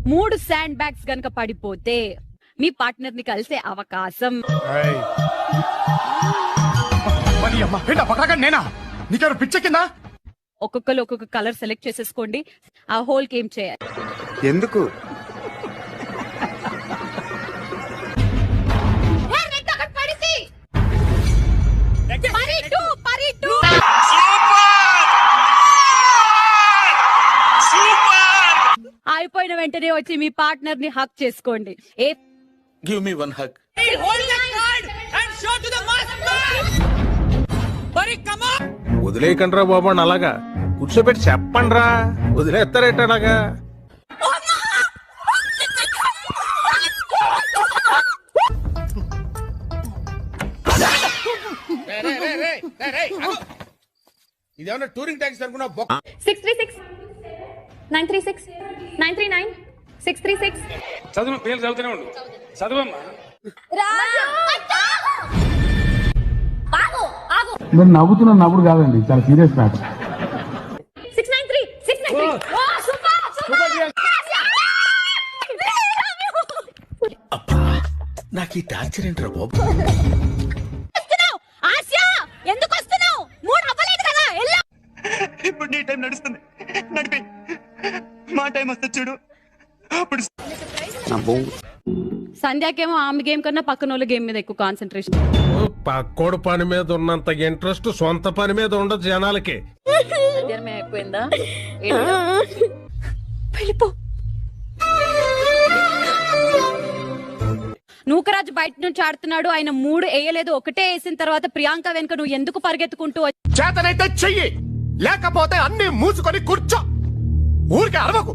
3 sand bags గనక పడిపోతే మీ partner ని కలిసే అవకాశం. ఒక్కొక్కరు ఒక్కొక్క కలర్ సెలెక్ట్ చేసేసుకోండి. ఆ హోల్ కి ఏం చేయాలి? ఎందుకు? అయిపోయిన వెంటనే వచ్చి మీ పార్ట్నర్ ని హక్ చేసుకోండి. Give me one hug. వదిలేయకండ్రా బాబు అని అలాగా కూర్చోబెట్టి చెప్పండ్రా, వదిలేస్తారేట అలాగా. ఇదేమన్నా టూరింగ్ ట్యాక్సీ అనుకున్నా? 636-936-939-636. చదువు పేర్లు చదువుతూనే ఉండు. చదువమ్మా. మీరు నవ్వుతున్న నవ్వుడు కాదండి, చాలా సీరియస్ మ్యాటర్. 693-693. నాకు ఈ టార్చర్ ఏంట్రా బాబు? ఇప్పుడు నీ టైం నడుస్తుంది, నడిపి మా టైం వస్తుంది చూడు. అప్పుడు సంధ్యాకేమో ఆమె గేమ్ కన్నా పక్కన వాళ్ళ గేమ్ మీద ఎక్కువ కాన్సన్ట్రేషన్. పక్కోడు పని మీద ఉన్నంత ఇంట్రెస్ట్ సొంత పని మీద ఉండదు జనాలకి. అయిపోయిందా? నూకరాజు బయట నుంచి ఆడుతున్నాడు, ఆయన 3 వేయలేదు, ఒకటే వేసిన తర్వాత ప్రియాంక వెనుక నువ్వు ఎందుకు పరిగెత్తుకుంటూ? చేతనైతే చెయ్యి, లేకపోతే అన్ని మూసుకొని కూర్చో, ఊరికే అరవకు.